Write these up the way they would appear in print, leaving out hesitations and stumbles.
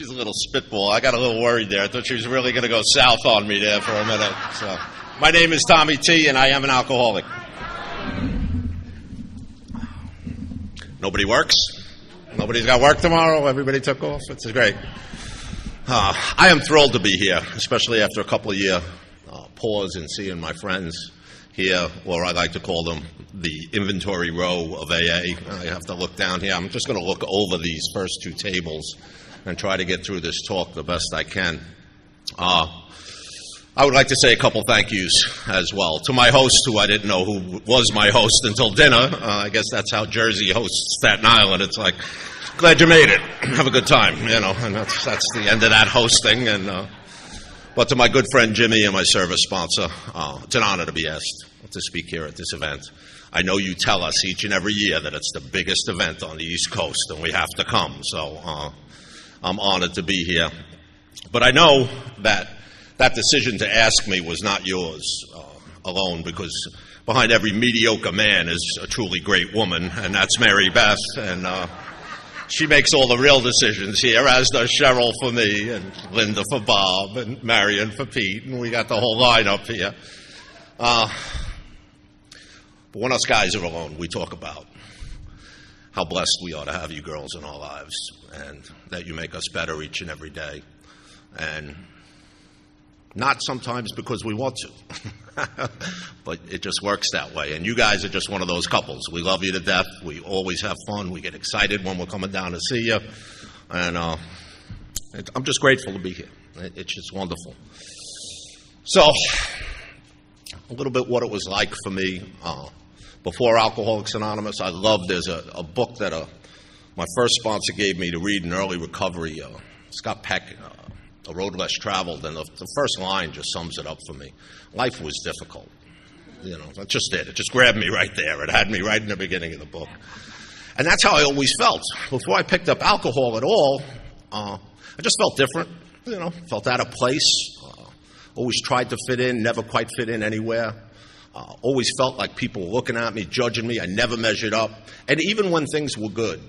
She's a little spitball. I got a little worried there. I thought she was really going to go south on me there for a minute. So, my name is Tommy T, and I am an alcoholic. Nobody works. Nobody's got work tomorrow. Everybody took off. It's great. I am thrilled to be here, especially after a couple of year pause and seeing my friends here, or I like to call them the inventory row of AA. I have to look down here. I'm just going to look over these first two tables and try to get through this talk the best I can. I would like to say a couple thank yous as well. To my host, who I didn't know who was my host until dinner. I guess that's how Jersey hosts Staten Island. It's like, glad you made it. Have a good time, and that's the end of that hosting. But to my good friend Jimmy and my service sponsor, it's an honor to be asked to speak here at this event. I know you tell us each and every year that it's the biggest event on the East Coast and we have to come, so I'm honored to be here. But I know that decision to ask me was not yours alone, because behind every mediocre man is a truly great woman, and that's Mary Beth, and she makes all the real decisions here, as does Cheryl for me, and Linda for Bob, and Marion for Pete, and we got the whole lineup here. But when us guys are alone, we talk about how blessed we are to have you girls in our lives, and that you make us better each and every day. And not sometimes because we want to, but it just works that way. And you guys are just one of those couples. We love you to death. We always have fun. We get excited when we're coming down to see you. And I'm just grateful to be here. It's just wonderful. So, a little bit what it was like for me before Alcoholics Anonymous. I loved, there's a book that my first sponsor gave me to read in early recovery, Scott Peck, A Road Less Traveled, and the first line just sums it up for me. Life was difficult. That just did. It just grabbed me right there. It had me right in the beginning of the book. And that's how I always felt. Before I picked up alcohol at all, I just felt different, felt out of place. Always tried to fit in, never quite fit in anywhere. Always felt like people were looking at me, judging me. I never measured up. And even when things were good,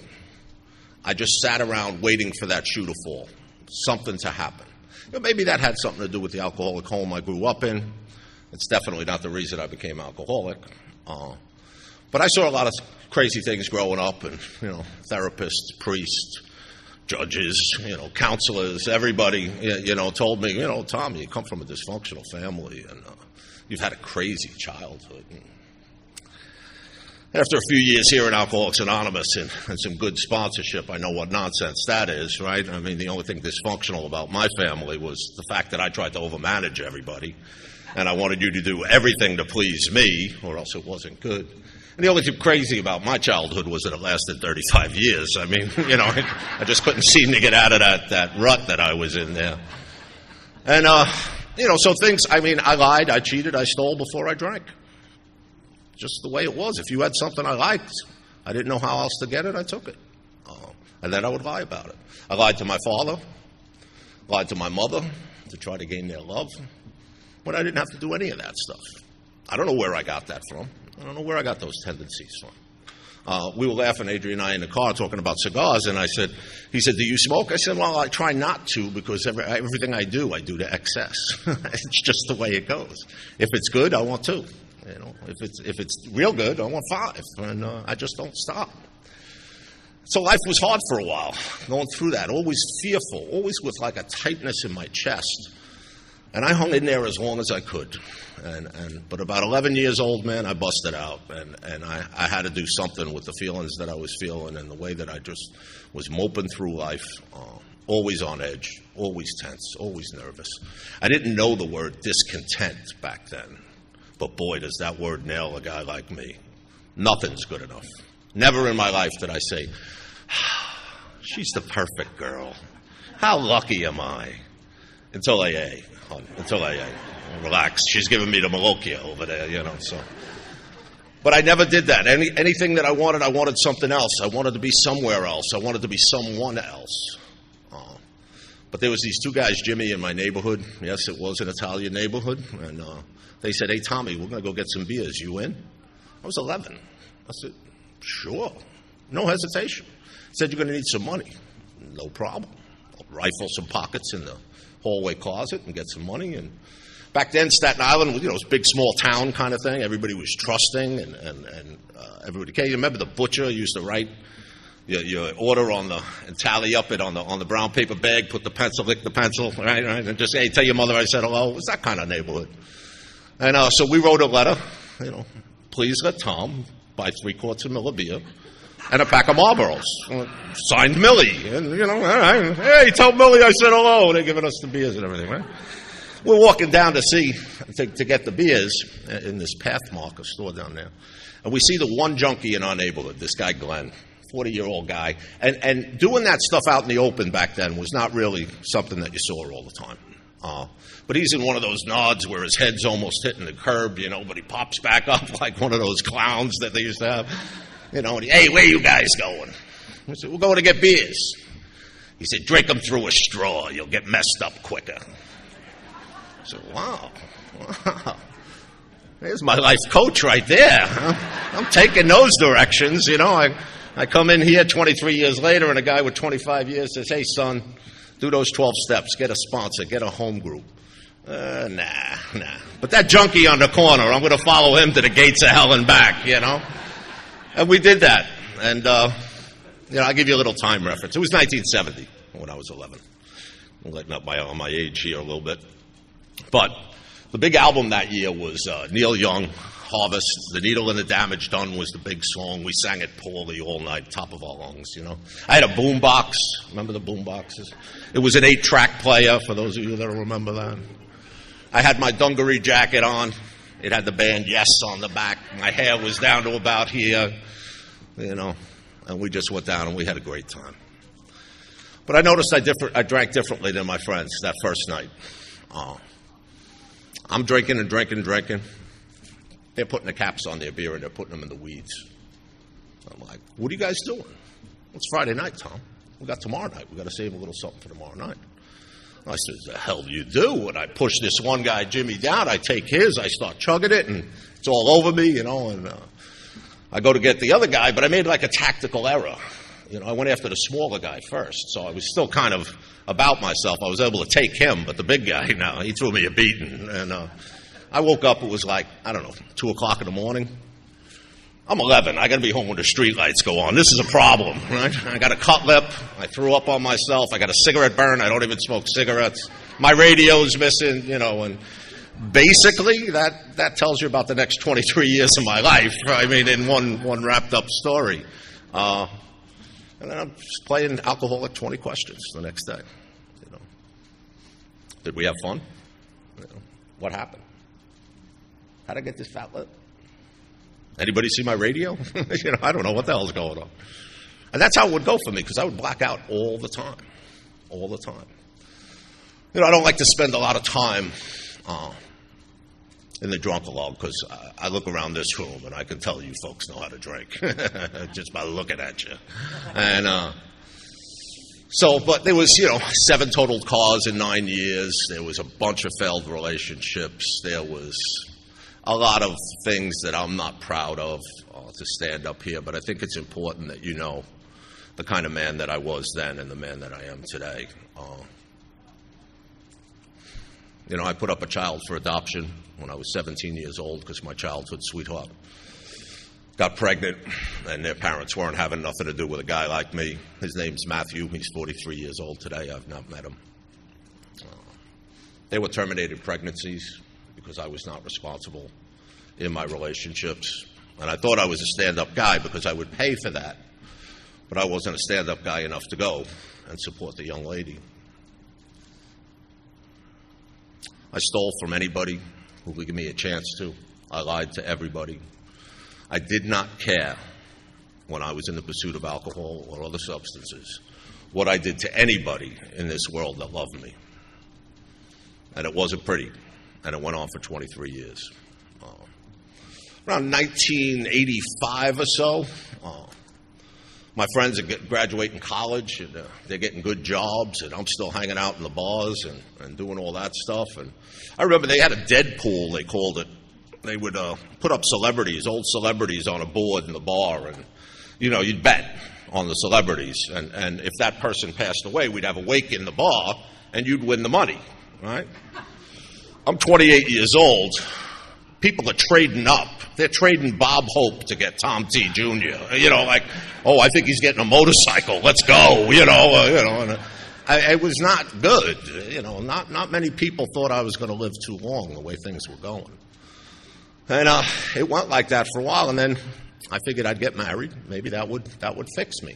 I just sat around waiting for that shoe to fall, something to happen. Maybe that had something to do with the alcoholic home I grew up in. It's definitely not the reason I became alcoholic. But I saw a lot of crazy things growing up, and, therapists, priests, judges, counselors, everybody, told me, Tommy, you come from a dysfunctional family, and you've had a crazy childhood. After a few years here in Alcoholics Anonymous and some good sponsorship, I know what nonsense that is, right? I mean, the only thing dysfunctional about my family was the fact that I tried to overmanage everybody, and I wanted you to do everything to please me, or else it wasn't good. And the only thing crazy about my childhood was that it lasted 35 years. I mean, I just couldn't seem to get out of that rut that I was in there. And, so things, I lied, I cheated, I stole before I drank. Just the way it was. If you had something I liked, I didn't know how else to get it, I took it. And then I would lie about it. I lied to my father, lied to my mother to try to gain their love, but I didn't have to do any of that stuff. I don't know where I got that from. I don't know where I got those tendencies from. We were laughing, Adrian and I, in the car talking about cigars, and he said, do you smoke? I said, well, I try not to, because everything I do to excess. It's just the way it goes. If it's good, I want two. If it's real good, I want 5, and I just don't stop. So life was hard for a while, going through that, always fearful, always with like a tightness in my chest. And I hung in there as long as I could. But about 11 years old, man, I busted out, and I had to do something with the feelings that I was feeling and the way that I just was moping through life, always on edge, always tense, always nervous. I didn't know the word discontent back then. But boy, does that word nail a guy like me. Nothing's good enough. Never in my life did I say, she's the perfect girl. How lucky am I? Until AA. Relax. She's giving me the Malokia over there, so. But I never did that. Anything that I wanted something else. I wanted to be somewhere else. I wanted to be someone else. But there was these two guys, Jimmy, in my neighborhood. Yes, it was an Italian neighborhood. And they said, hey, Tommy, we're going to go get some beers. You in? I was 11. I said, sure. No hesitation. Said, you're going to need some money. No problem. rifle some pockets in the hallway closet and get some money. And back then, Staten Island, it was a big, small town kind of thing. Everybody was trusting, and everybody came. You remember the butcher used to write your order and tally up it on the brown paper bag, put the pencil, lick the pencil, right, and just, hey, tell your mother I said hello. It was that kind of neighborhood. And so we wrote a letter, please let Tom buy 3 quarts of Miller beer and a pack of Marlboros. Signed Millie. And, all right, hey, tell Millie I said hello. They're giving us the beers and everything, right? We're walking down to get the beers in this Pathmarker store down there. And we see the one junkie in our neighborhood, this guy Glenn, 40-year-old guy. And doing that stuff out in the open back then was not really something that you saw all the time. But he's in one of those nods where his head's almost hitting the curb, but he pops back up like one of those clowns that they used to have. And hey, where you guys going? I said, we're going to get beers. He said, drink them through a straw. You'll get messed up quicker. I said, wow. There's my life coach right there. I'm taking those directions, I come in here 23 years later, and a guy with 25 years says, hey, son, do those 12 steps. Get a sponsor. Get a home group. Nah. But that junkie on the corner, I'm going to follow him to the gates of hell and back, And we did that. And, I'll give you a little time reference. It was 1970 when I was 11. I'm letting up my age here a little bit. But the big album that year was Neil Young, Harvest. The Needle and the Damage Done was the big song. We sang it poorly all night, top of our lungs, I had a boom box. Remember the boom boxes? It was an 8-track player, for those of you that remember that. I had my dungaree jacket on. It had the band Yes on the back. My hair was down to about here, and we just went down and we had a great time. But I noticed I drank differently than my friends that first night. I'm drinking and drinking and drinking. They're putting the caps on their beer and they're putting them in the weeds. I'm like, what are you guys doing? It's Friday night, Tom. We got tomorrow night. We got to save a little something for tomorrow night. I said, the hell do you do? And I push this one guy, Jimmy, down. I take his. I start chugging it, and it's all over me, and I go to get the other guy, but I made like a tactical error. I went after the smaller guy first, so I was still kind of about myself. I was able to take him, but the big guy, he threw me a beating. And I woke up, it was like, 2 o'clock in the morning. I'm 11. I got to be home when the street lights go on. This is a problem, right? I got a cut lip. I threw up on myself. I got a cigarette burn. I don't even smoke cigarettes. My radio's missing, and basically that tells you about the next 23 years of my life. In one wrapped up story. And then I'm just playing Alcoholic 20 Questions the next day. Did we have fun? What happened? How'd I get this fat lip? Anybody see my radio? I don't know what the hell's going on. And that's how it would go for me, because I would black out all the time. All the time. I don't like to spend a lot of time in the drunk alone, because I look around this room and I can tell you folks know how to drink just by looking at you. And but there was, 7 totaled cars in 9 years. There was a bunch of failed relationships. There was a lot of things that I'm not proud of to stand up here, but I think it's important that you know the kind of man that I was then and the man that I am today. I put up a child for adoption when I was 17 years old because my childhood sweetheart got pregnant, and their parents weren't having nothing to do with a guy like me. His name's Matthew. He's 43 years old today. I've not met him. They were terminated pregnancies because I was not responsible in my relationships. And I thought I was a stand-up guy because I would pay for that. But I wasn't a stand-up guy enough to go and support the young lady. I stole from anybody who would give me a chance to. I lied to everybody. I did not care when I was in the pursuit of alcohol or other substances what I did to anybody in this world that loved me. And it wasn't pretty. And it went on for 23 years. Around 1985 or so, my friends are graduating college, and they're getting good jobs, and I'm still hanging out in the bars and doing all that stuff. And I remember they had a Deadpool, they called it. They would put up celebrities, old celebrities, on a board in the bar, and, you'd bet on the celebrities. And if that person passed away, we'd have a wake in the bar, and you'd win the money, right? I'm 28 years old. People are trading up. They're trading Bob Hope to get Tom T. Jr. Like, oh, I think he's getting a motorcycle. Let's go. And it was not good. Not many people thought I was going to live too long the way things were going. And it went like that for a while, and then I figured I'd get married. Maybe that would fix me.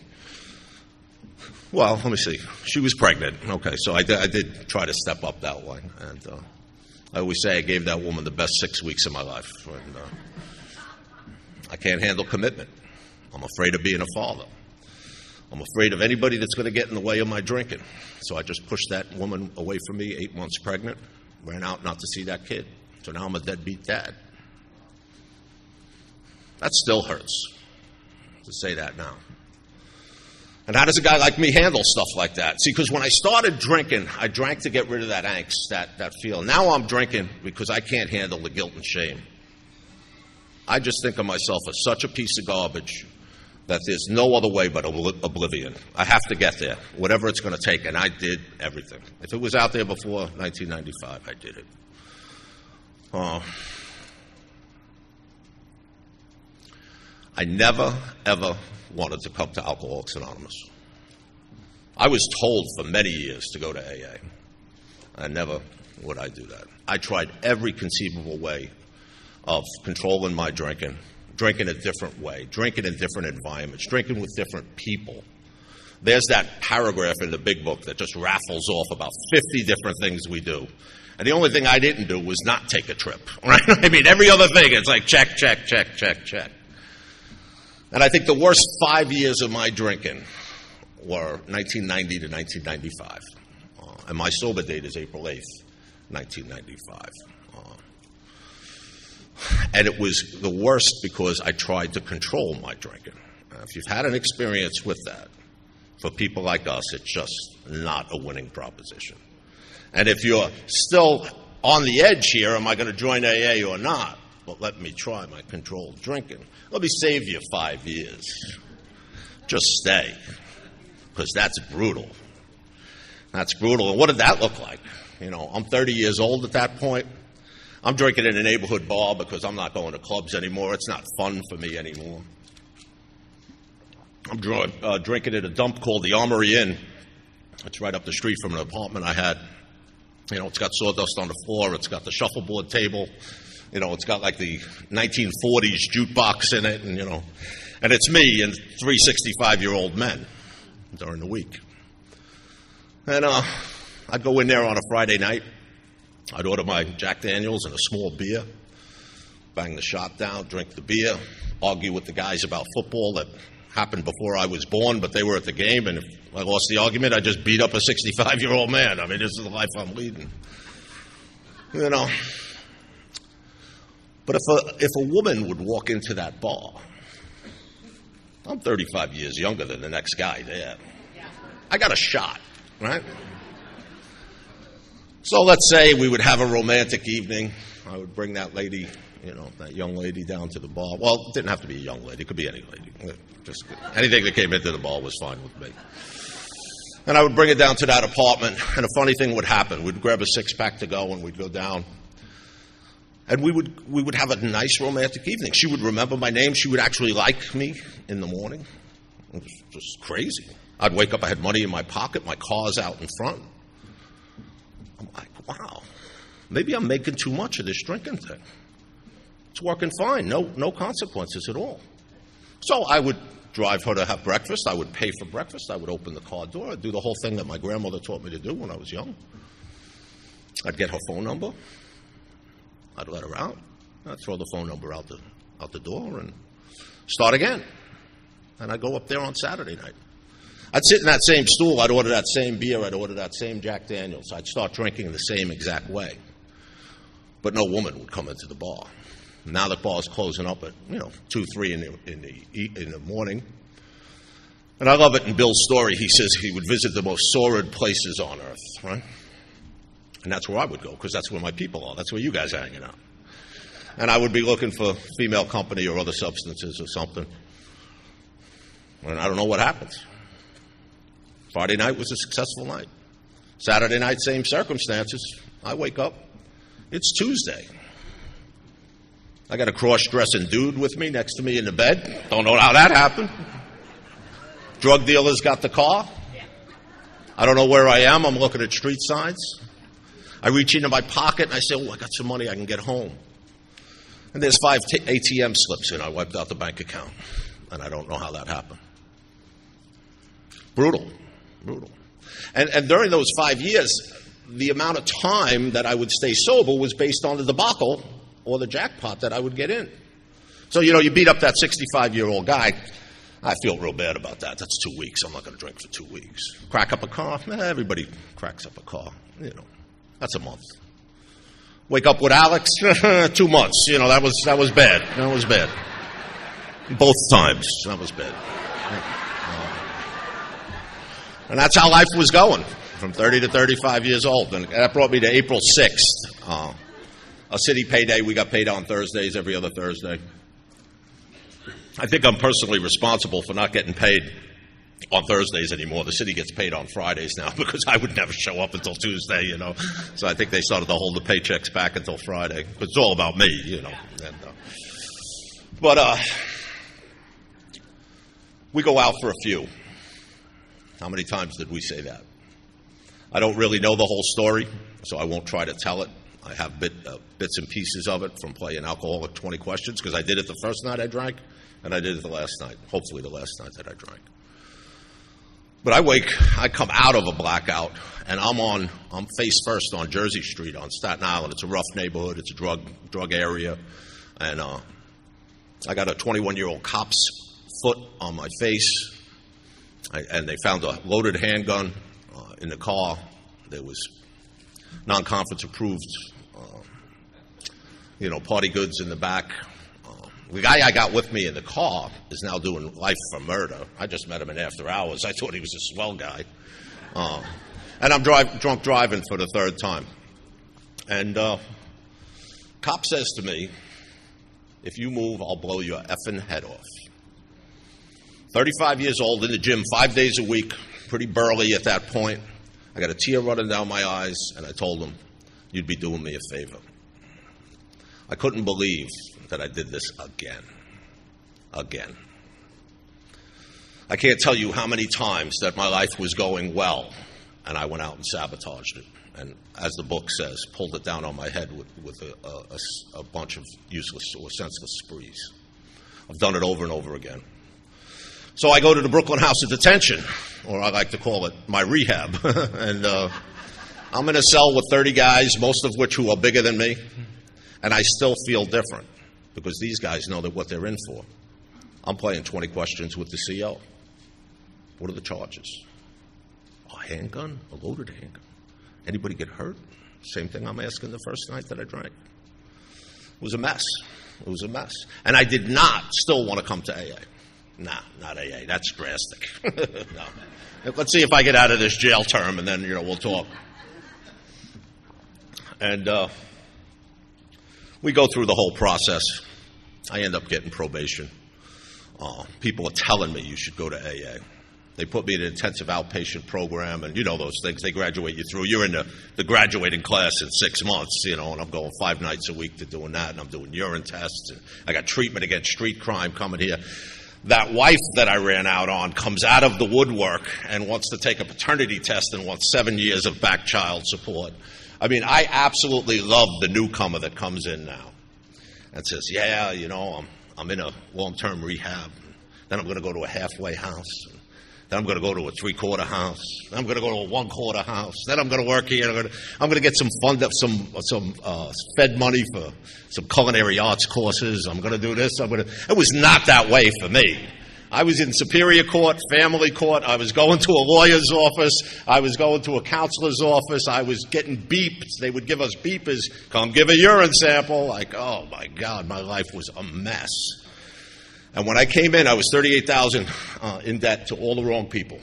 Well, let me see. She was pregnant. Okay, so I did try to step up that way, and I always say I gave that woman the best 6 weeks of my life. And, I can't handle commitment. I'm afraid of being a father. I'm afraid of anybody that's going to get in the way of my drinking. So I just pushed that woman away from me, 8 months pregnant, ran out not to see that kid. So now I'm a deadbeat dad. That still hurts to say that now. And how does a guy like me handle stuff like that? See, because when I started drinking, I drank to get rid of that angst, that feel. Now I'm drinking because I can't handle the guilt and shame. I just think of myself as such a piece of garbage that there's no other way but oblivion. I have to get there, whatever it's going to take, and I did everything. If it was out there before 1995, I did it. I never, ever wanted to come to Alcoholics Anonymous. I was told for many years to go to AA. I never would I do that. I tried every conceivable way of controlling my drinking a different way, drinking in different environments, drinking with different people. There's that paragraph in the big book that just raffles off about 50 different things we do. And the only thing I didn't do was not take a trip, right? I mean, every other thing, it's like check, check, check, check, check. And I think the worst 5 years of my drinking were 1990 to 1995. And my sober date is April 8th, 1995. And it was the worst because I tried to control my drinking. If you've had an experience with that, for people like us, it's just not a winning proposition. And if you're still on the edge here, am I going to join AA or not? Well, let me try my controlled drinking. Let me save you 5 years. Just stay, because that's brutal. That's brutal. And what did that look like? I'm 30 years old at that point. I'm drinking in a neighborhood bar because I'm not going to clubs anymore. It's not fun for me anymore. I'm drinking at a dump called the Armory Inn. It's right up the street from an apartment I had. It's got sawdust on the floor. It's got the shuffleboard table. It's got like the 1940s jukebox in it, and it's me and 3 65-year-old men during the week. And I'd go in there on a Friday night. I'd order my Jack Daniels and a small beer, bang the shot down, drink the beer, argue with the guys about football that happened before I was born, but they were at the game, and if I lost the argument, I just beat up a 65-year-old man. I mean, this is the life I'm leading. But if a woman would walk into that bar, I'm 35 years younger than the next guy there. I got a shot, right? So let's say we would have a romantic evening. I would bring that lady, that young lady down to the bar. Well, it didn't have to be a young lady. It could be any lady. Just anything that came into the bar was fine with me. And I would bring her down to that apartment, and a funny thing would happen. We'd grab a six-pack to go, and we'd go down. And we would have a nice romantic evening. She would remember my name. She would actually like me in the morning. It was just crazy. I'd wake up, I had money in my pocket, my car's out in front. I'm like, wow, maybe I'm making too much of this drinking thing. It's working fine, no consequences at all. So I would drive her to have breakfast. I would pay for breakfast. I would open the car door. I'd do the whole thing that my grandmother taught me to do when I was young. I'd get her phone number. I'd let her out. I'd throw the phone number out the door and start again. And I'd go up there on Saturday night. I'd sit in that same stool. I'd order that same beer. I'd order that same Jack Daniels. I'd start drinking the same exact way. But no woman would come into the bar. Now the bar's closing up at 2, 3 in the morning. And I love it in Bill's story. He says he would visit the most sordid places on earth, right? And that's where I would go, because that's where my people are. That's where you guys are hanging out. And I would be looking for female company or other substances or something. And I don't know what happened. Friday night was a successful night. Saturday night, same circumstances. I wake up. It's Tuesday. I got a cross-dressing dude with me next to me in the bed. Don't know how that happened. Drug dealers got the car. I don't know where I am. I'm looking at street signs. I reach into my pocket and I say, I got some money. I can get home. And there's 5 ATM slips in. I wiped out the bank account. And I don't know how that happened. Brutal. And during those 5 years, the amount of time that I would stay sober was based on the debacle or the jackpot that I would get in. So, you beat up that 65-year-old guy. I feel real bad about that. That's 2 weeks. I'm not going to drink for 2 weeks. Crack up a car? Everybody cracks up a car. That's a month. Wake up with Alex? 2 months. That was bad. That was bad. Both times. That was bad. And that's how life was going, from 30 to 35 years old. And that brought me to April 6th, a city payday. We got paid on Thursdays, every other Thursday. I think I'm personally responsible for not getting paid on Thursdays anymore. The city gets paid on Fridays now because I would never show up until Tuesday, So I think they started to hold the paychecks back until Friday. But it's all about me, But we go out for a few. How many times did we say that? I don't really know the whole story, so I won't try to tell it. I have bits and pieces of it from playing Alcoholic 20 Questions, because I did it the first night I drank, and I did it the last night, hopefully the last night that I drank. But I come out of a blackout, and I'm face first on Jersey Street on Staten Island. It's a rough neighborhood. It's a drug area. And I got a 21-year-old cop's foot on my face. And they found a loaded handgun in the car. There was non-conference approved, party goods in the back. The guy I got with me in the car is now doing life for murder. I just met him in after hours. I thought he was a swell guy. And I'm drunk driving for the third time. And cop says to me, if you move, I'll blow your effing head off. 35 years old, in the gym 5 days a week, pretty burly at that point. I got a tear running down my eyes, and I told him, you'd be doing me a favor. I couldn't believe that I did this again. I can't tell you how many times that my life was going well, and I went out and sabotaged it. And as the book says, pulled it down on my head with a bunch of useless or senseless sprees. I've done it over and over again. So I go to the Brooklyn House of Detention, or I like to call it my rehab. And I'm in a cell with 30 guys, most of which who are bigger than me. And I still feel different because these guys know that what they're in for. I'm playing 20 questions with the CO. What are the charges? A handgun? A loaded handgun? Anybody get hurt? Same thing I'm asking the first night that I drank. It was a mess. And I did not still want to come to AA. Nah, not AA. That's drastic. No. Let's see if I get out of this jail term, and then, we'll talk. And we go through the whole process. I end up getting probation. People are telling me you should go to AA. They put me in an intensive outpatient program, and those things. They graduate you through. You're in the graduating class in 6 months, and I'm going 5 nights a week to doing that, and I'm doing urine tests. And I got treatment against street crime coming here. That wife that I ran out on comes out of the woodwork and wants to take a paternity test and wants 7 years of back child support. I mean, I absolutely love the newcomer that comes in now and says, I'm in a long-term rehab. Then I'm going to go to a halfway house. Then I'm going to go to a 3/4 house. Then I'm going to go to a 1/4 house. Then I'm going to work here. I'm going to get some Fed money for some culinary arts courses. I'm going to do this. It was not that way for me. I was in Superior Court, Family Court. I was going to a lawyer's office. I was going to a counselor's office. I was getting beeps. They would give us beepers. Come give a urine sample. Like, oh my God, my life was a mess. And when I came in, I was $38,000 in debt to all the wrong people.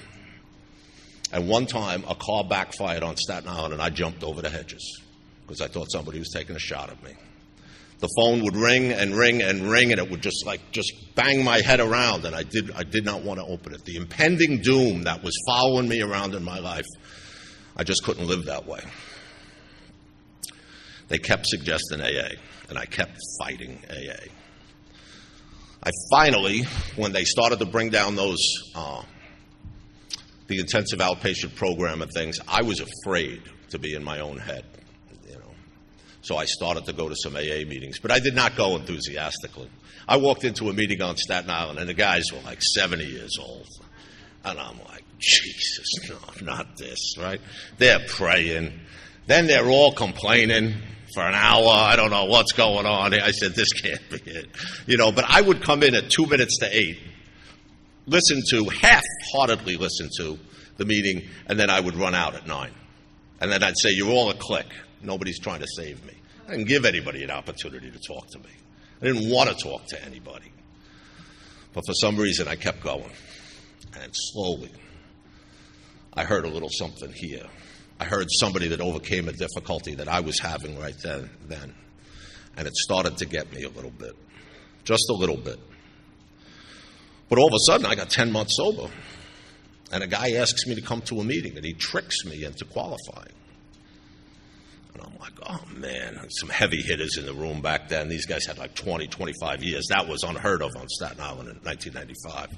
And one time, a car backfired on Staten Island, and I jumped over the hedges because I thought somebody was taking a shot at me. The phone would ring and ring and ring, and it would just bang my head around, and I did not want to open it. The impending doom that was following me around in my life, I just couldn't live that way. They kept suggesting AA, and I kept fighting AA. I finally, when they started to bring down those, the intensive outpatient program and things, I was afraid to be in my own head, So I started to go to some AA meetings, but I did not go enthusiastically. I walked into a meeting on Staten Island, and the guys were like 70 years old. And I'm like, Jesus, no, not this, right? They're praying. Then they're all complaining for an hour. I don't know what's going on. I said, this can't be it. But I would come in at 2 minutes to 8, half-heartedly listen to the meeting, and then I would run out at 9. And then I'd say, you're all a clique. Nobody's trying to save me. I didn't give anybody an opportunity to talk to me. I didn't want to talk to anybody. But for some reason, I kept going. And slowly, I heard a little something here. I heard somebody that overcame a difficulty that I was having right then. And it started to get me a little bit. Just a little bit. But all of a sudden, I got 10 months sober. And a guy asks me to come to a meeting, and he tricks me into qualifying. And I'm like, oh, man, some heavy hitters in the room back then. These guys had like 20, 25 years. That was unheard of on Staten Island in 1995.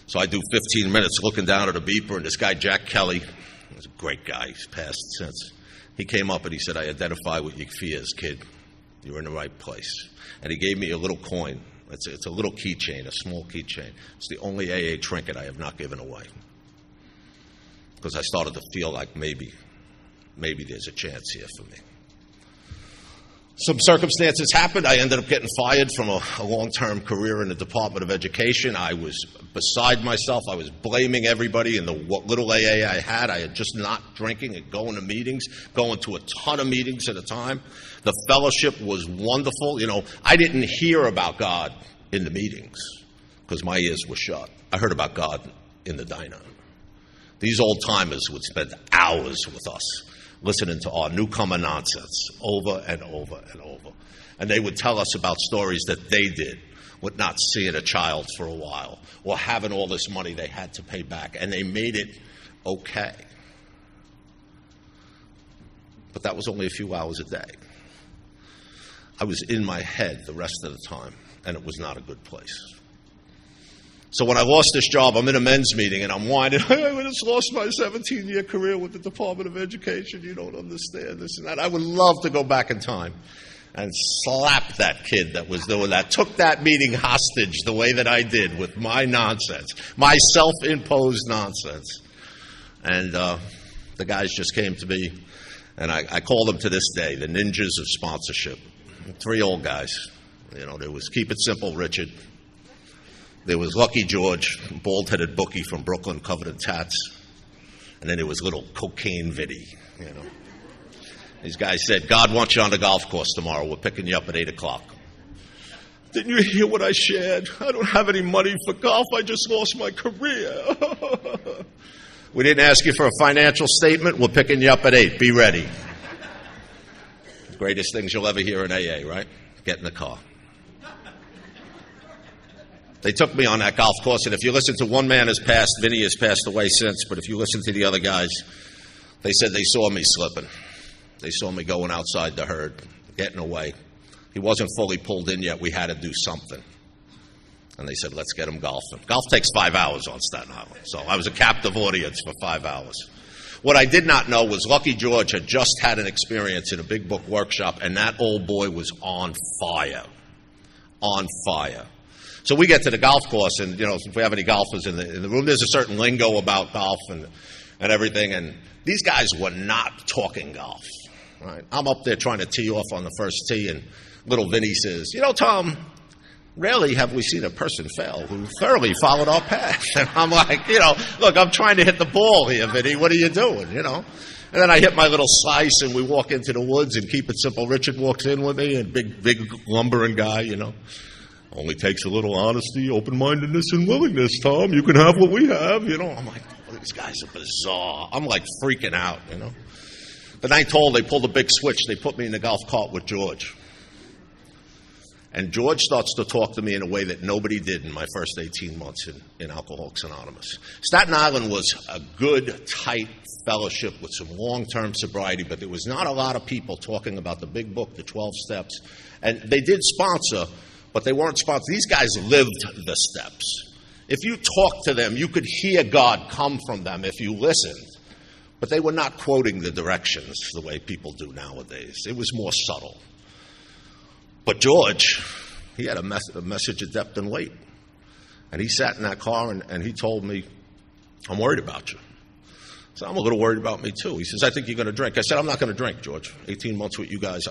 So I do 15 minutes looking down at a beeper, and this guy, Jack Kelly, was a great guy. He's passed since. He came up and he said, I identify with your fears, kid. You're in the right place. And he gave me a little coin. It's a little keychain, a small keychain. It's the only AA trinket I have not given away. Because I started to feel like maybe there's a chance here for me. Some circumstances happened. I ended up getting fired from a long-term career in the Department of Education. I was beside myself. I was blaming everybody in what little AA I had. I had just not drinking and going to meetings, going to a ton of meetings at a time. The fellowship was wonderful. I didn't hear about God in the meetings because my ears were shut. I heard about God in the diner. These old-timers would spend hours with us listening to our newcomer nonsense over and over and over. And they would tell us about stories that they did with not seeing a child for a while or having all this money they had to pay back, and they made it okay. But that was only a few hours a day. I was in my head the rest of the time, and it was not a good place. So when I lost this job, I'm in a men's meeting, and I'm whining, I just lost my 17-year career with the Department of Education. You don't understand this and that. I would love to go back in time and slap that kid that was doing that, took that meeting hostage the way that I did with my nonsense, my self-imposed nonsense. And the guys just came to me, and I call them to this day the ninjas of sponsorship. 3 old guys. There was Keep It Simple Richard. There was Lucky George, bald-headed bookie from Brooklyn, covered in tats. And then there was little cocaine Vinny, These guys said, God wants you on the golf course tomorrow. We're picking you up at 8 o'clock. Didn't you hear what I shared? I don't have any money for golf. I just lost my career. We didn't ask you for a financial statement. We're picking you up at 8. Be ready. The greatest things you'll ever hear in AA, right? Get in the car. They took me on that golf course, and if you listen to one man has passed, Vinny has passed away since, but if you listen to the other guys, they said they saw me slipping. They saw me going outside the herd, getting away. He wasn't fully pulled in yet. We had to do something. And they said, let's get him golfing. Golf takes 5 hours on Staten Island, so I was a captive audience for 5 hours. What I did not know was Lucky George had just had an experience in a big book workshop, and that old boy was on fire. On fire. So we get to the golf course, and, if we have any golfers in the room, there's a certain lingo about golf and everything, and these guys were not talking golf. Right? I'm up there trying to tee off on the first tee, and little Vinny says, Tom, rarely have we seen a person fail who thoroughly followed our path. And I'm like, look, I'm trying to hit the ball here, Vinny. What are you doing, And then I hit my little slice, and we walk into the woods, and Keep It Simple Richard walks in with me, and big lumbering guy, Only takes a little honesty, open-mindedness, and willingness, Tom. You can have what we have, I'm like, these guys are bizarre. I'm like freaking out, The night told, they pulled a big switch. They put me in the golf cart with George. And George starts to talk to me in a way that nobody did in my first 18 months in Alcoholics Anonymous. Staten Island was a good, tight fellowship with some long-term sobriety, but there was not a lot of people talking about the big book, the 12 steps. And they did sponsor, but they weren't sponsored. These guys lived the steps. If you talked to them, you could hear God come from them if you listened. But they were not quoting the directions the way people do nowadays. It was more subtle. But George, he had a message of depth and weight. And he sat in that car and he told me, I'm worried about you. I said, I'm a little worried about me too. He says, I think you're going to drink. I said, I'm not going to drink, George. 18 months with you guys,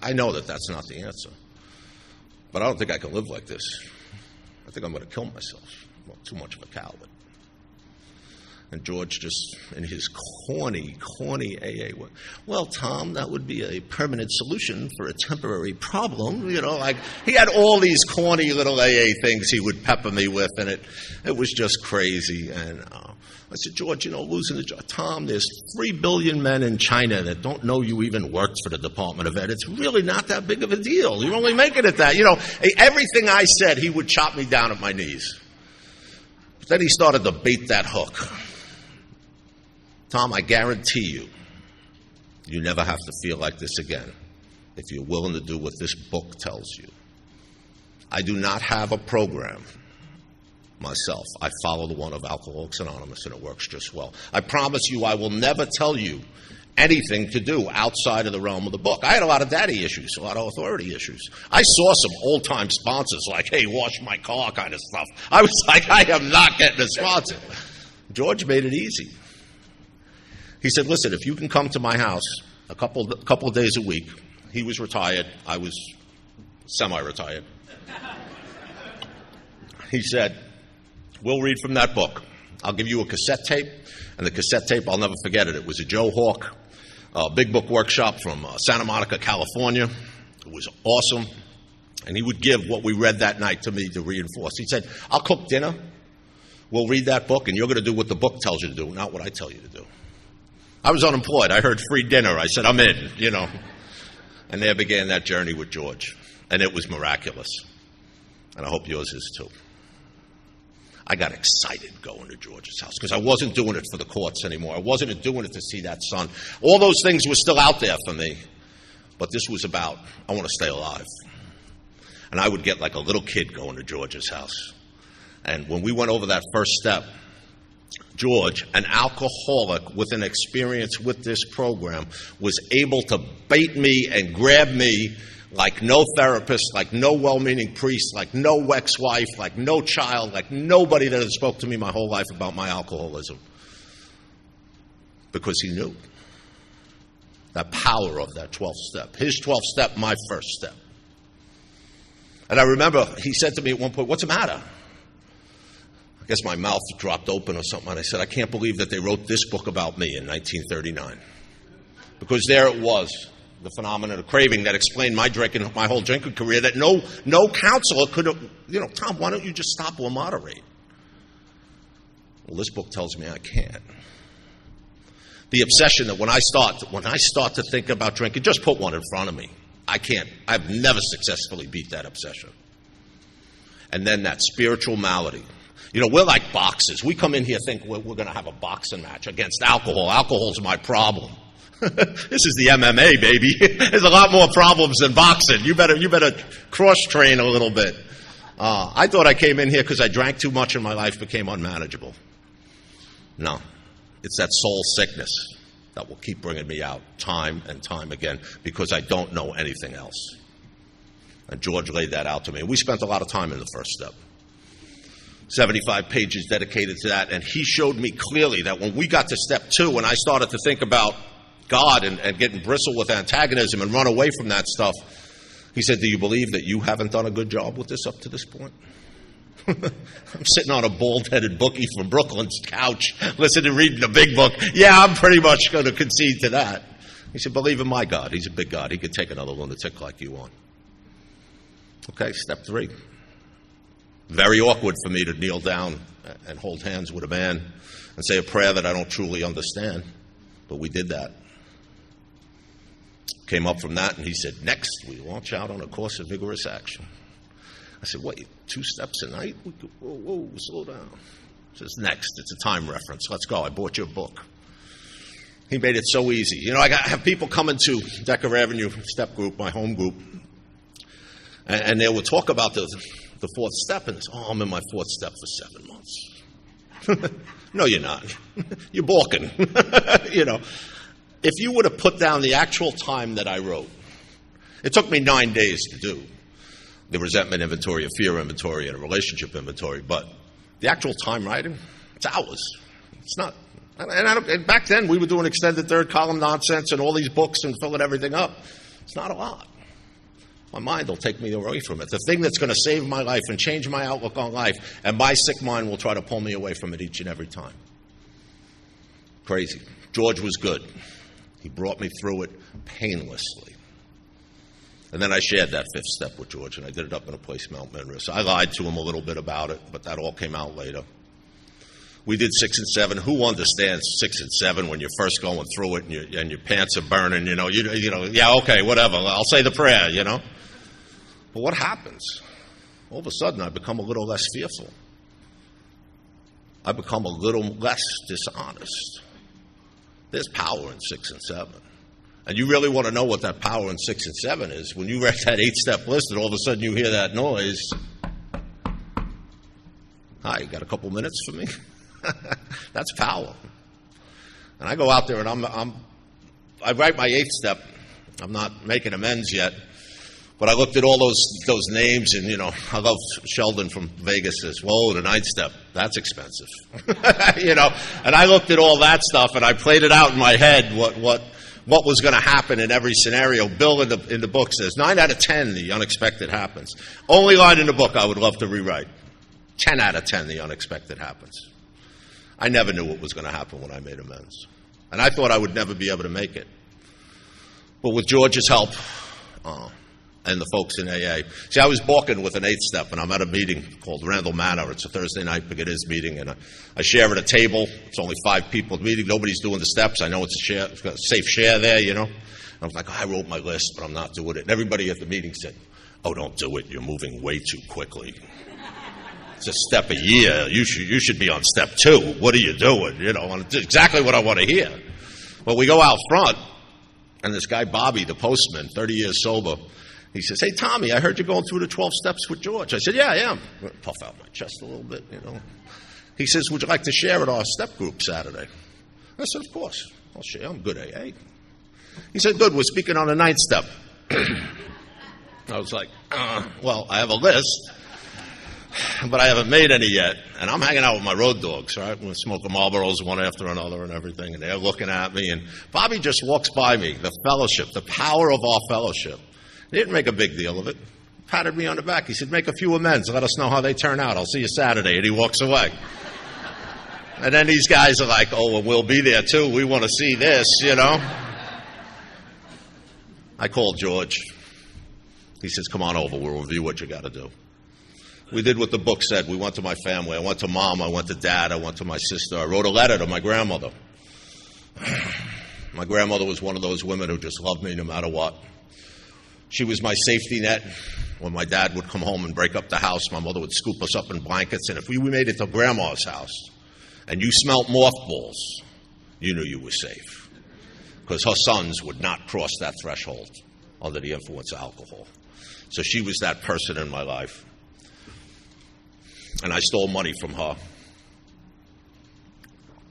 I know that that's not the answer. But I don't think I can live like this. I think I'm going to kill myself. I'm too much of a coward. And George just, in his corny AA, went, well, Tom, that would be a permanent solution for a temporary problem. You know, like, he had all these corny little AA things he would pepper me with, and it was just crazy. And I said, George, you know, losing the job. Tom, there's 3 billion men in China that don't know you even worked for the Department of Ed. It's really not that big of a deal. You're only making it that. You know, everything I said, he would chop me down at my knees. But then he started to bait that hook. Tom, I guarantee you, you never have to feel like this again if you're willing to do what this book tells you. I do not have a program myself. I follow the one of Alcoholics Anonymous, and it works just well. I promise you I will never tell you anything to do outside of the realm of the book. I had a lot of daddy issues, a lot of authority issues. I saw some old-time sponsors like, hey, wash my car kind of stuff. I was like, I am not getting a sponsor. George made it easy. He said, listen, if you can come to my house a couple of days a week. He was retired. I was semi-retired. He said, we'll read from that book. I'll give you a cassette tape, and the cassette tape, I'll never forget it. It was a Joe Hawk Big Book Workshop from Santa Monica, California. It was awesome. And he would give what we read that night to me to reinforce. He said, I'll cook dinner. We'll read that book, and you're going to do what the book tells you to do, not what I tell you to do. I was unemployed. I heard free dinner. I said, I'm in, you know. And there began that journey with George. And it was miraculous. And I hope yours is too. I got excited going to George's house because I wasn't doing it for the courts anymore. I wasn't doing it to see that son. All those things were still out there for me. But this was about, I want to stay alive. And I would get like a little kid going to George's house. And when we went over that first step, George, an alcoholic with an experience with this program, was able to bait me and grab me like no therapist, like no well-meaning priest, like no ex-wife, like no child, like nobody that had spoke to me my whole life about my alcoholism. Because he knew that power of that 12th step. His 12th step, my first step. And I remember he said to me at one point, what's the matter? I guess my mouth dropped open or something, and I said, I can't believe that they wrote this book about me in 1939. Because there it was, the phenomenon of craving that explained my whole drinking career, that no counselor could have, Tom, why don't you just stop or moderate? Well, this book tells me I can't. The obsession that when I start to think about drinking, just put one in front of me. I can't. I've never successfully beat that obsession. And then that spiritual malady. We're like boxers. We come in here thinking we're going to have a boxing match against alcohol. Alcohol's my problem. This is the MMA, baby. There's a lot more problems than boxing. You better cross-train a little bit. I thought I came in here because I drank too much and my life became unmanageable. No. It's that soul sickness that will keep bringing me out time and time again because I don't know anything else. And George laid that out to me. We spent a lot of time in the first step. 75 pages dedicated to that, and he showed me clearly that when we got to step 2 and I started to think about God and getting bristle with antagonism and run away from that stuff, he said, do you believe that you haven't done a good job with this up to this point? I'm sitting on a bald-headed bookie from Brooklyn's couch, listening to reading the big book. Yeah, I'm pretty much going to concede to that. He said, believe in my God. He's a big God. He could take another lunatic like you on. Okay, step 3. Very awkward for me to kneel down and hold hands with a man and say a prayer that I don't truly understand. But we did that. Came up from that, and he said, next, we launch out on a course of vigorous action. I said, wait, 2 steps a night? Whoa, slow down. He says, next, it's a time reference. Let's go. I bought your book. He made it so easy. You know, I have people come into Decker Avenue Step Group, my home group, and they will talk about the 4th step, and it's, I'm in my 4th step for 7 months. No, you're not. You're balking. You know, if you would have put down the actual time that I wrote, it took me 9 days to do the resentment inventory, a fear inventory, and a relationship inventory, but the actual time writing, it's hours. It's not. And back then, we were doing extended third column nonsense and all these books and filling everything up. It's not a lot. My mind will take me away from it. The thing that's going to save my life and change my outlook on life, and my sick mind will try to pull me away from it each and every time. Crazy. George was good. He brought me through it painlessly. And then I shared that 5th step with George, and I did it up in a place, Mount Minris. I lied to him a little bit about it, but that all came out later. We did 6 and 7. Who understands 6 and 7 when you're first going through it and your pants are burning? You know, yeah, okay, whatever. I'll say the prayer, you know. But what happens? All of a sudden, I become a little less fearful. I become a little less dishonest. There's power in 6 and 7. And you really want to know what that power in 6 and 7 is. When you read that 8-step list and all of a sudden you hear that noise, hi, you got a couple minutes for me? That's power. And I go out there and I write my 8th step. I'm not making amends yet. But I looked at all those names, and, you know, I love Sheldon from Vegas says, whoa, the 9th step, that's expensive. You know, and I looked at all that stuff, and I played it out in my head, what was going to happen in every scenario. Bill in the book says, 9 out of 10, the unexpected happens. Only line in the book I would love to rewrite. 10 out of 10, the unexpected happens. I never knew what was going to happen when I made amends. And I thought I would never be able to make it. But with George's help, and the folks in AA. See, I was balking with an 8th step, and I'm at a meeting called Randall Manor. It's a Thursday night Beginners meeting, and I share at a table. It's only 5 people at the meeting. Nobody's doing the steps. I know it's a safe share there, you know. I was like, I wrote my list, but I'm not doing it. And everybody at the meeting said, oh, don't do it. You're moving way too quickly. It's a step a year. You should be on step 2. What are you doing? You know, it's exactly what I want to hear. Well, we go out front, and this guy, Bobby, the postman, 30 years sober, he says, hey, Tommy, I heard you're going through the 12 steps with George. I said, yeah, I am. Puff out my chest a little bit, you know. He says, would you like to share at our step group Saturday? I said, of course. I'll share. I'm good AA. He said, good. We're speaking on the 9th step. I was like, well, I have a list, but I haven't made any yet. And I'm hanging out with my road dogs, right? We're smoking Marlboros one after another and everything, and they're looking at me. And Bobby just walks by me, the fellowship, the power of our fellowship. He didn't make a big deal of it. Patted me on the back. He said, make a few amends. Let us know how they turn out. I'll see you Saturday. And he walks away. And then these guys are like, oh, well, we'll be there too. We want to see this, you know. I called George. He says, come on over. We'll review what you got to do. We did what the book said. We went to my family. I went to Mom. I went to Dad. I went to my sister. I wrote a letter to my grandmother. My grandmother was one of those women who just loved me no matter what. She was my safety net. When my dad would come home and break up the house, my mother would scoop us up in blankets. And if we made it to Grandma's house and you smelt mothballs, you knew you were safe. Because her sons would not cross that threshold under the influence of alcohol. So she was that person in my life. And I stole money from her.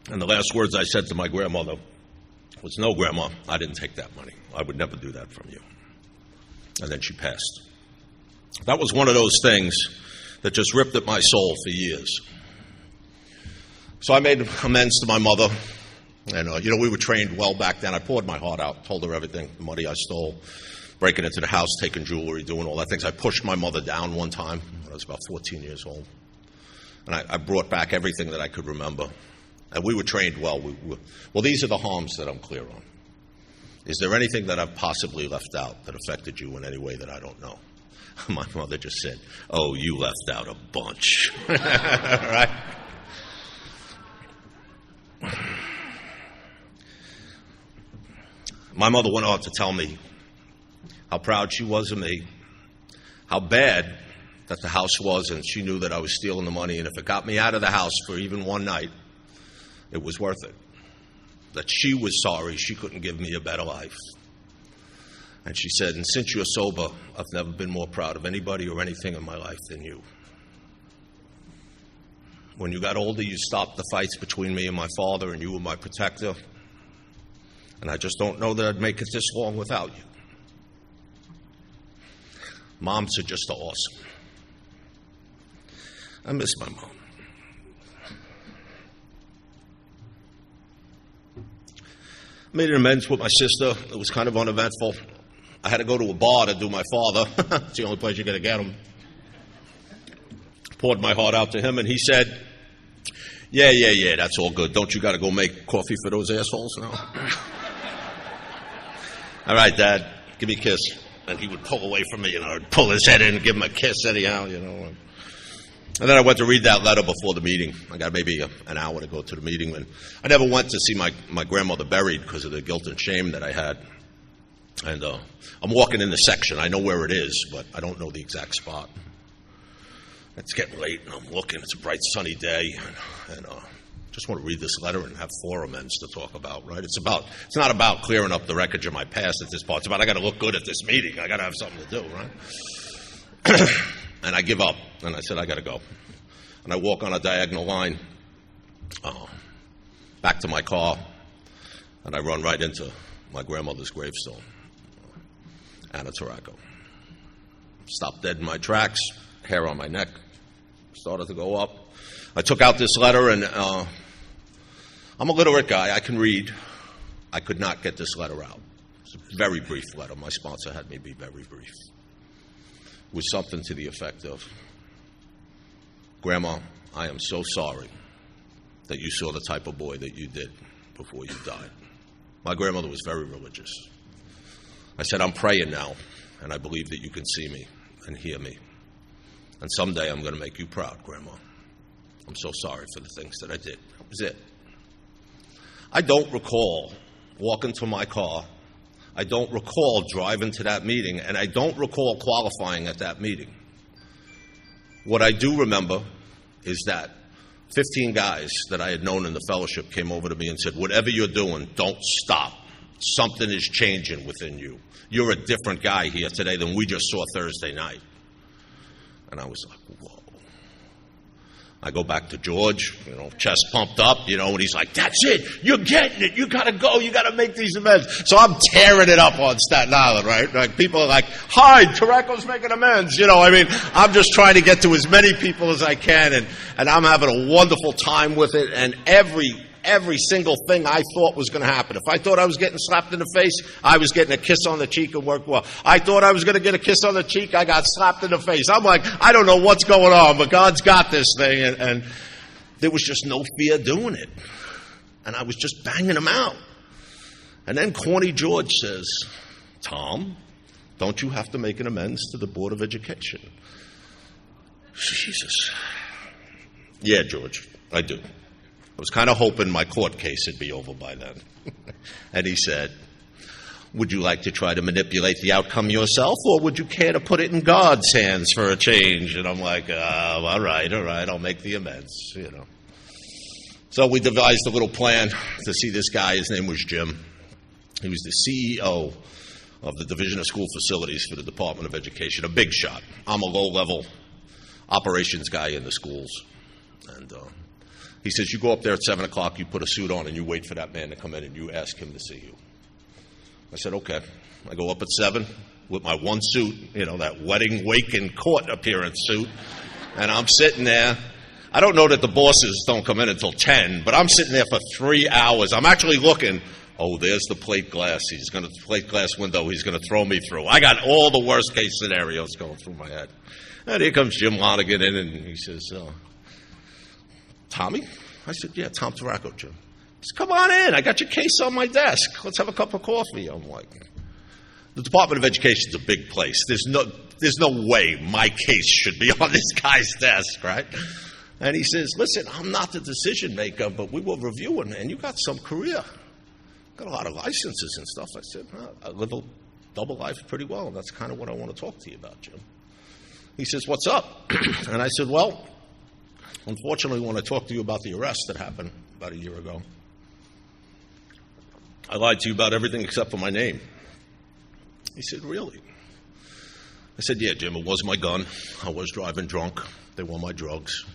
And the last words I said to my grandmother was, no, Grandma, I didn't take that money. I would never do that from you. And then she passed. That was one of those things that just ripped at my soul for years. So I made amends to my mother. And, we were trained well back then. I poured my heart out, told her everything, the money I stole, breaking into the house, taking jewelry, doing all that things. I pushed my mother down one time when I was about 14 years old. And I brought back everything that I could remember. And we were trained well. Well, these are the harms that I'm clear on. Is there anything that I've possibly left out that affected you in any way that I don't know? My mother just said, oh, you left out a bunch. Right? My mother went on to tell me how proud she was of me, how bad that the house was, and she knew that I was stealing the money, and if it got me out of the house for even one night, it was worth it. That she was sorry she couldn't give me a better life. And she said, and since you're sober, I've never been more proud of anybody or anything in my life than you. When you got older, you stopped the fights between me and my father, and you were my protector. And I just don't know that I'd make it this long without you. Moms are just awesome. I miss my mom. Made an amends with my sister. It was kind of uneventful. I had to go to a bar to do my father. It's the only place you're going to get him. Poured my heart out to him, and he said, yeah, that's all good. Don't you got to go make coffee for those assholes now? All right, Dad, give me a kiss. And he would pull away from me, I'd pull his head in and give him a kiss anyhow, And then I went to read that letter before the meeting. I got maybe an hour to go to the meeting. And I never went to see my grandmother buried because of the guilt and shame that I had. And I'm walking in the section. I know where it is, but I don't know the exact spot. It's getting late, and I'm looking. It's a bright, sunny day. And just want to read this letter and have 4 amends to talk about, right? It's not about clearing up the wreckage of my past at this point. It's about I got to look good at this meeting. I got to have something to do, right? And I give up, and I said, I got to go. And I walk on a diagonal line back to my car, and I run right into my grandmother's gravestone, Anna Tarraco. Stopped dead in my tracks, hair on my neck started to go up. I took out this letter, and I'm a literate guy. I can read. I could not get this letter out. It's a very brief letter. My sponsor had me be very brief. It was something to the effect of, Grandma, I am so sorry that you saw the type of boy that you did before you died. My grandmother was very religious. I said, I'm praying now, and I believe that you can see me and hear me. And someday I'm going to make you proud, Grandma. I'm so sorry for the things that I did. That was it. I don't recall walking to my car. I don't recall driving to that meeting, and I don't recall qualifying at that meeting. What I do remember is that 15 guys that I had known in the fellowship came over to me and said, whatever you're doing, don't stop. Something is changing within you. You're a different guy here today than we just saw Thursday night. And I was like, whoa. I go back to George, chest pumped up, and he's like, that's it. You're getting it. You got to go. You got to make these amends. So I'm tearing it up on Staten Island, right? Like, people are like, hi, Tarraco's making amends. I'm just trying to get to as many people as I can, and I'm having a wonderful time with it, and every single thing I thought was going to happen. If I thought I was getting slapped in the face, I was getting a kiss on the cheek and worked well. I thought I was going to get a kiss on the cheek, I got slapped in the face. I'm like, I don't know what's going on, but God's got this thing. And there was just no fear doing it. And I was just banging them out. And then corny George says, Tom, don't you have to make an amends to the Board of Education? Jesus. Yeah, George, I do. I was kind of hoping my court case would be over by then. And he said, would you like to try to manipulate the outcome yourself, or would you care to put it in God's hands for a change? And I'm like, all right, I'll make the amends, So we devised a little plan to see this guy. His name was Jim. He was the CEO of the Division of School Facilities for the Department of Education, a big shot. I'm a low-level operations guy in the schools. And he says, you go up there at 7 o'clock, you put a suit on, and you wait for that man to come in, and you ask him to see you. I said, okay. I go up at 7 with my one suit, that wedding, wake, and court appearance suit, and I'm sitting there. I don't know that the bosses don't come in until 10, but I'm sitting there for 3 hours. I'm actually looking. Oh, there's the plate glass. Plate glass window he's going to throw me through. I got all the worst-case scenarios going through my head. And here comes Jim Lonigan in, and he says, Tommy? I said, yeah, Tom Tarraco, Jim. He said, come on in. I got your case on my desk. Let's have a cup of coffee. I'm like, the Department of Education is a big place. There's no way my case should be on this guy's desk, right? And he says, listen, I'm not the decision maker, but we were reviewing, and you got some career. Got a lot of licenses and stuff. I said, a little double life pretty well, and that's kind of what I want to talk to you about, Jim. He says, what's up? And I said, well, unfortunately, when I talked to you about the arrest that happened about a year ago, I lied to you about everything except for my name. He said, really? I said, yeah, Jim, it was my gun. I was driving drunk. They were my drugs.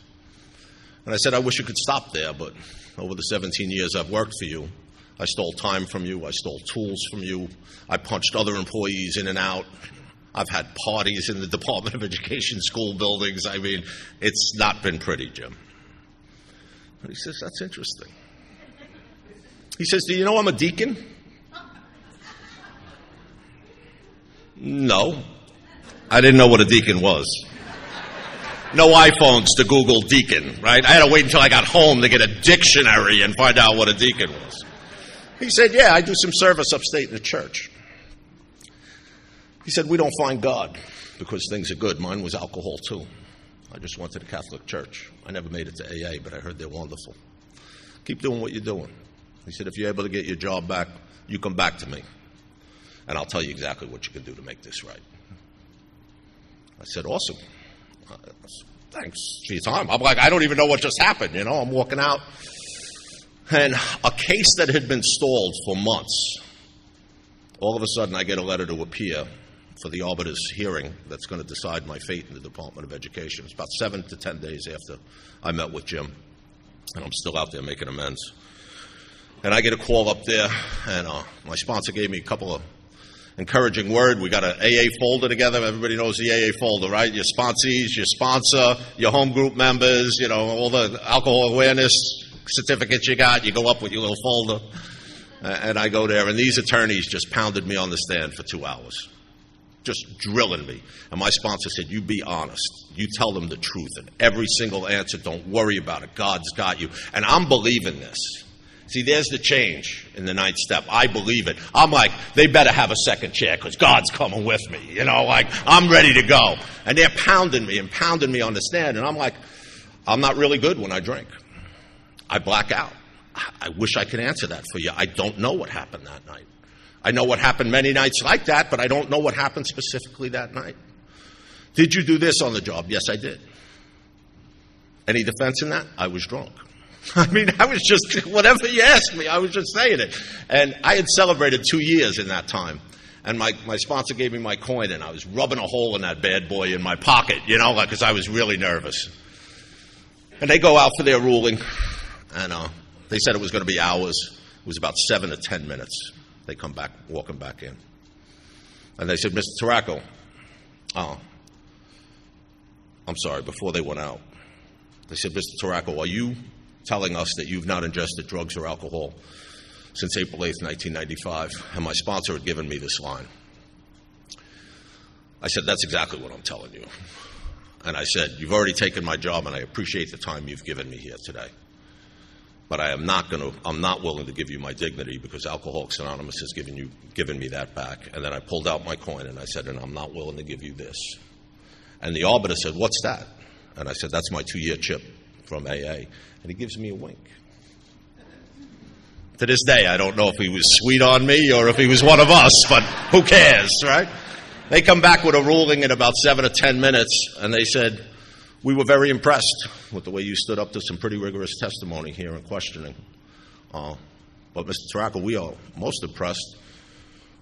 And I said, I wish you could stop there, but over the 17 years I've worked for you, I stole time from you. I stole tools from you. I punched other employees in and out. I've had parties in the Department of Education school buildings. I mean, it's not been pretty, Jim. And he says, that's interesting. He says, do you know I'm a deacon? No. I didn't know what a deacon was. No iPhones to Google deacon, right? I had to wait until I got home to get a dictionary and find out what a deacon was. He said, yeah, I do some service upstate in the church. He said, we don't find God because things are good. Mine was alcohol, too. I just went to the Catholic Church. I never made it to AA, but I heard they're wonderful. Keep doing what you're doing. He said, if you're able to get your job back, you come back to me, and I'll tell you exactly what you can do to make this right. I said, awesome. Thanks for your time. I'm like, I don't even know what just happened, you know. I'm walking out, and a case that had been stalled for months, all of a sudden I get a letter to appear for the arbiter's hearing that's going to decide my fate in the Department of Education. It's about 7 to 10 days after I met with Jim, and I'm still out there making amends. And I get a call up there, and my sponsor gave me a couple of encouraging words. We got an AA folder together. Everybody knows the AA folder, right? Your sponsees, your sponsor, your home group members, you know, all the alcohol awareness certificates you got. You go up with your little folder. And I go there, and these attorneys just pounded me on the stand for 2 hours, just drilling me. And my sponsor said, you be honest. You tell them the truth. And every single answer, don't worry about it. God's got you. And I'm believing this. See, there's the change in the 9th step. I believe it. I'm like, they better have a second chair because God's coming with me. You know, like, I'm ready to go. And they're pounding me on the stand. And I'm like, I'm not really good when I drink. I black out. I wish I could answer that for you. I don't know what happened that night. I know what happened many nights like that, but I don't know what happened specifically that night. Did you do this on the job? Yes, I did. Any defense in that? I was drunk. I mean, I was just, whatever you asked me, I was just saying it. And I had celebrated 2 years in that time. And my sponsor gave me my coin, and I was rubbing a hole in that bad boy in my pocket, you know, because I was really nervous. And they go out for their ruling, and they said it was going to be hours. It was about 7 to 10 minutes. They come back, walking back in. And they said, Mr. Taracco, I'm sorry, before they went out, they said, Mr. Taracco, are you telling us that you've not ingested drugs or alcohol since April 8th, 1995? And my sponsor had given me this line. I said, that's exactly what I'm telling you. And I said, you've already taken my job, and I appreciate the time you've given me here today. But I'm not willing to give you my dignity because Alcoholics Anonymous has given me that back. And then I pulled out my coin, and I said, and I'm not willing to give you this. And the arbiter said, what's that? And I said, that's my 2-year chip from AA. And he gives me a wink. To this day, I don't know if he was sweet on me or if he was one of us, but who cares, right? They come back with a ruling in about 7 to 10 minutes, and they said, we were very impressed with the way you stood up to some pretty rigorous testimony here and questioning. But Mr. Taracco, we are most impressed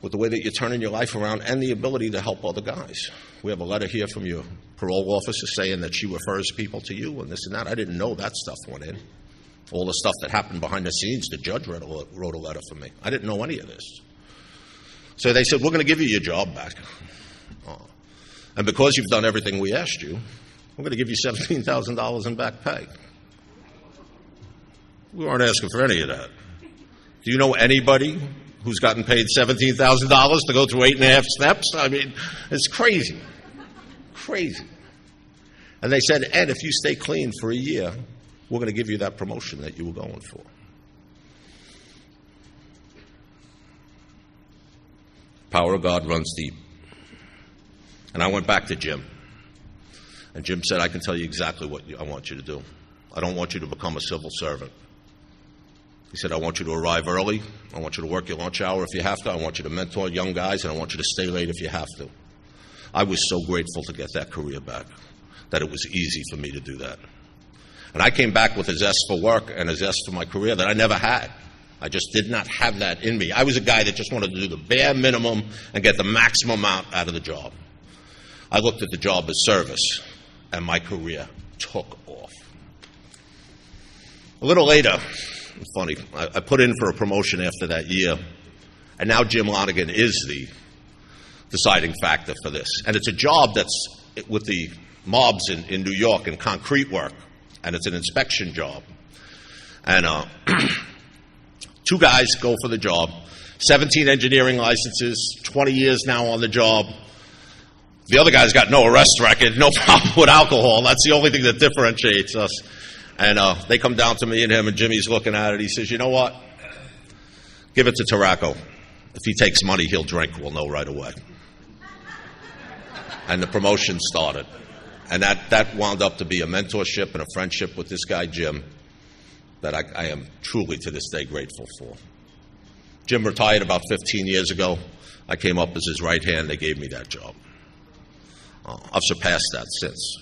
with the way that you're turning your life around and the ability to help other guys. We have a letter here from your parole officer saying that she refers people to you and this and that. I didn't know that stuff went in. All the stuff that happened behind the scenes, the judge wrote a letter for me. I didn't know any of this. So they said, we're going to give you your job back. And because you've done everything we asked you, we're going to give you $17,000 in back pay. We weren't asking for any of that. Do you know anybody who's gotten paid $17,000 to go through 8.5 steps? I mean, it's crazy. Crazy. And they said, and if you stay clean for a year, we're going to give you that promotion that you were going for. Power of God runs deep. And I went back to Jim. And Jim said, I can tell you exactly what I want you to do. I don't want you to become a civil servant. He said, I want you to arrive early. I want you to work your lunch hour if you have to. I want you to mentor young guys, and I want you to stay late if you have to. I was so grateful to get that career back, that it was easy for me to do that. And I came back with a zest for work and a zest for my career that I never had. I just did not have that in me. I was a guy that just wanted to do the bare minimum and get the maximum amount out of the job. I looked at the job as service, and my career took off. A little later, funny, I put in for a promotion after that year, and now Jim Lonigan is the deciding factor for this. And it's a job that's with the mobs in New York in concrete work, and it's an inspection job. And two guys go for the job, 17 engineering licenses, 20 years now on the job. The other guy's got no arrest record, no problem with alcohol. That's the only thing that differentiates us. And they come down to me and him, and Jimmy's looking at it. He says, you know what? Give it to Taraco. If he takes money, he'll drink. We'll know right away. And the promotion started. And that wound up to be a mentorship and a friendship with this guy, Jim, that I am truly to this day grateful for. Jim retired about 15 years ago. I came up as his right hand. They gave me that job. I've surpassed that since.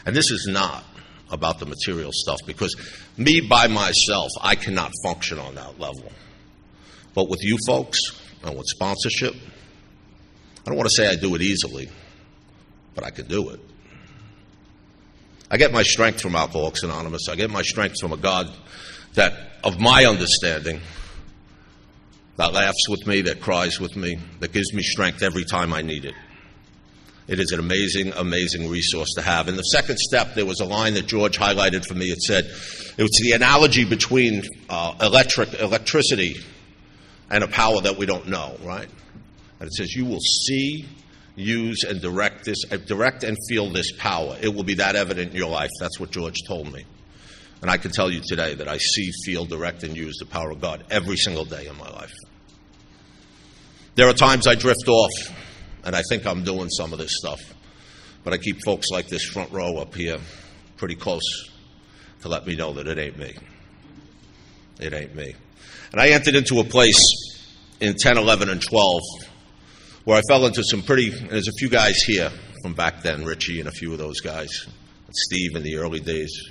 And this is not about the material stuff, because me by myself, I cannot function on that level. But with you folks and with sponsorship, I don't want to say I do it easily, but I can do it. I get my strength from Alcoholics Anonymous. I get my strength from a God that, of my understanding, that laughs with me, that cries with me, that gives me strength every time I need it. It is an amazing, amazing resource to have. In the second step, there was a line that George highlighted for me. It said, it was the analogy between electricity and a power that we don't know, right? And it says, you will see, use, and direct and feel this power. It will be that evident in your life. That's what George told me. And I can tell you today that I see, feel, direct, and use the power of God every single day in my life. There are times I drift off, and I think I'm doing some of this stuff. But I keep folks like this front row up here pretty close to let me know that it ain't me. It ain't me. And I entered into a place in 10, 11, and 12 where I fell into some there's a few guys here from back then, Richie and a few of those guys, and Steve in the early days.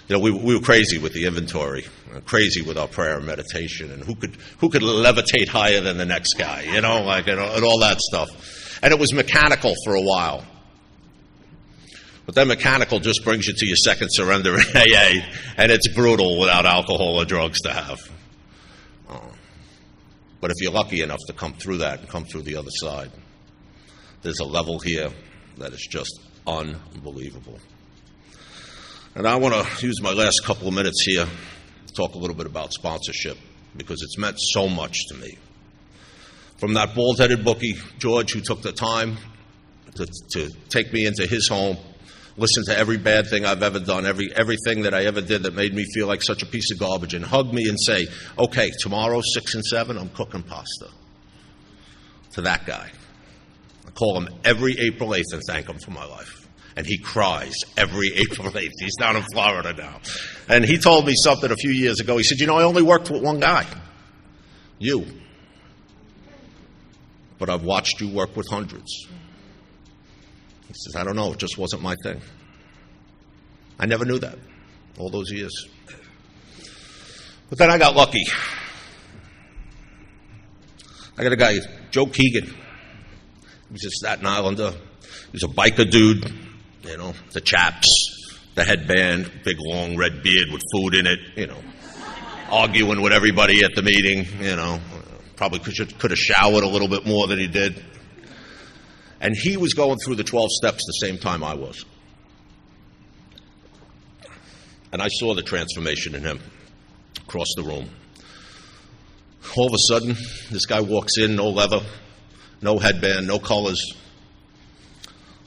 We were crazy with the inventory, crazy with our prayer and meditation, and who could levitate higher than the next guy, and all that stuff. And it was mechanical for a while. But then mechanical just brings you to your second surrender in AA, and it's brutal without alcohol or drugs to have. But if you're lucky enough to come through that and come through the other side, there's a level here that is just unbelievable. And I want to use my last couple of minutes here to talk a little bit about sponsorship, because it's meant so much to me. From that bald-headed bookie, George, who took the time to take me into his home, listen to every bad thing I've ever done, everything that I ever did that made me feel like such a piece of garbage, and hug me and say, okay, tomorrow, 6 and 7, I'm cooking pasta. To that guy. I call him every April 8th and thank him for my life. And he cries every April 8th. He's down in Florida now. And he told me something a few years ago. He said, I only worked with one guy. You. But I've watched you work with hundreds. He says, I don't know. It just wasn't my thing. I never knew that all those years. But then I got lucky. I got a guy, Joe Keegan. He's a Staten Islander. He's a biker dude. The chaps, the headband, big long red beard with food in it, arguing with everybody at the meeting, probably could have showered a little bit more than he did. And he was going through the 12 steps the same time I was. And I saw the transformation in him across the room. All of a sudden, this guy walks in, no leather, no headband, no colors,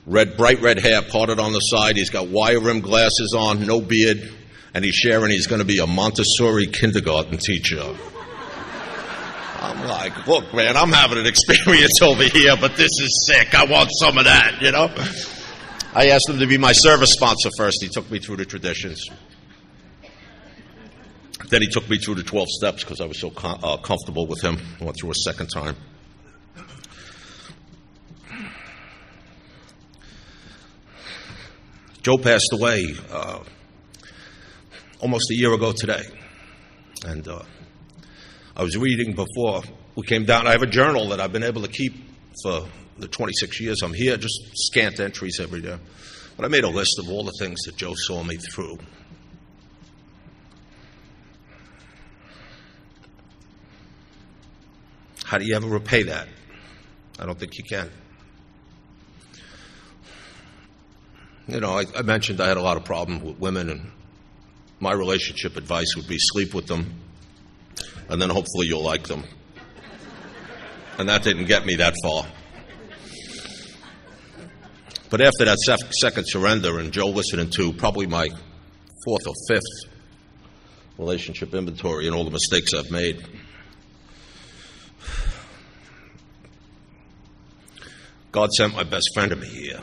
bright red hair parted on the side. He's got wire-rimmed glasses on, no beard, and he's sharing he's going to be a Montessori kindergarten teacher. I'm like, look, man, I'm having an experience over here, but this is sick. I want some of that, I asked him to be my service sponsor first. He took me through the traditions. Then he took me through the 12 steps because I was so comfortable with him. I went through a second time. Joe passed away almost a year ago today. And I was reading before we came down. I have a journal that I've been able to keep for the 26 years I'm here, just scant entries every day. But I made a list of all the things that Joe saw me through. How do you ever repay that? I don't think you can. You know, I mentioned I had a lot of problems with women, and my relationship advice would be sleep with them, and then hopefully you'll like them. And that didn't get me that far. But after that second surrender, and Joe listening to probably my fourth or fifth relationship inventory and all the mistakes I've made, God sent my best friend to me here.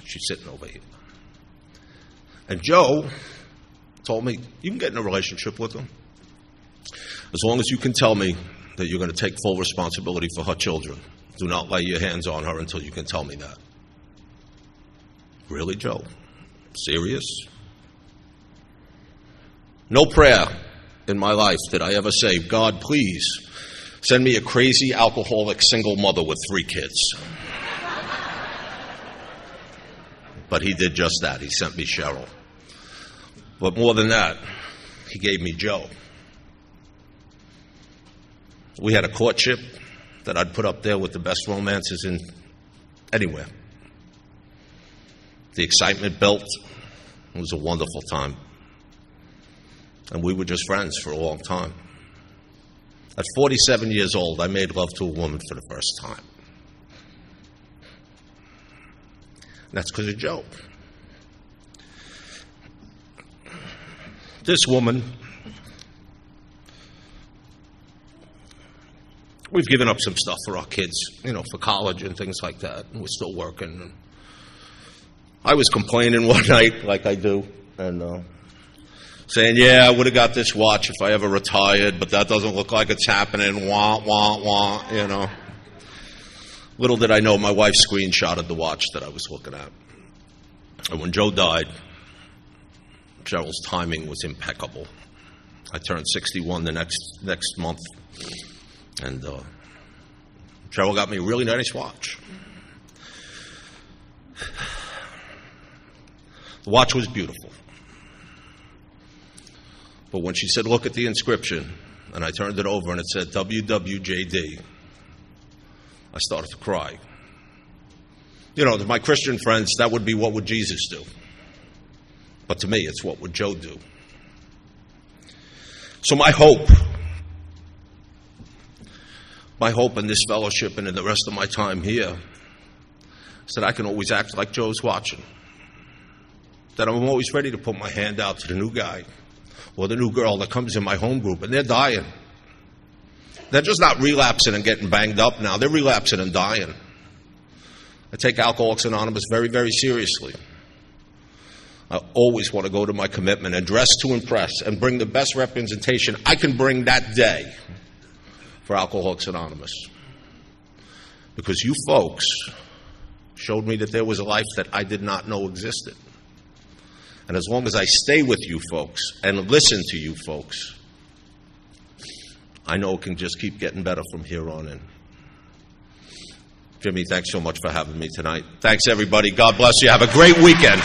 She's sitting over here. And Joe told me, you can get in a relationship with him as long as you can tell me that you're going to take full responsibility for her children. Do not lay your hands on her until you can tell me that. Really, Joe? Serious? No prayer in my life did I ever say, God, please send me a crazy, alcoholic, single mother with 3 kids. But he did just that. He sent me Cheryl. But more than that, he gave me Joe. We had a courtship that I'd put up there with the best romances in anywhere. The excitement built. It was a wonderful time. And we were just friends for a long time. At 47 years old, I made love to a woman for the first time. And that's because of Joe. This woman, we've given up some stuff for our kids, for college and things like that, and we're still working. I was complaining one night, like I do, and saying, yeah, I would have got this watch if I ever retired, but that doesn't look like it's happening, wah, wah, wah, Little did I know my wife screenshotted the watch that I was looking at. And when Joe died, Cheryl's timing was impeccable. I turned 61 the next month, and Cheryl got me a really nice watch. The watch was beautiful. But when she said, look at the inscription, and I turned it over and it said WWJD, I started to cry. To my Christian friends, that would be what would Jesus do. But to me, it's what would Joe do. So my hope in this fellowship and in the rest of my time here is that I can always act like Joe's watching. That I'm always ready to put my hand out to the new guy or the new girl that comes in my home group, and they're dying. They're just not relapsing and getting banged up now. They're relapsing and dying. I take Alcoholics Anonymous very, very seriously. I always want to go to my commitment and dress to impress and bring the best representation I can bring that day for Alcoholics Anonymous. Because you folks showed me that there was a life that I did not know existed. And as long as I stay with you folks and listen to you folks, I know it can just keep getting better from here on in. Jimmy, thanks so much for having me tonight. Thanks, everybody. God bless you. Have a great weekend.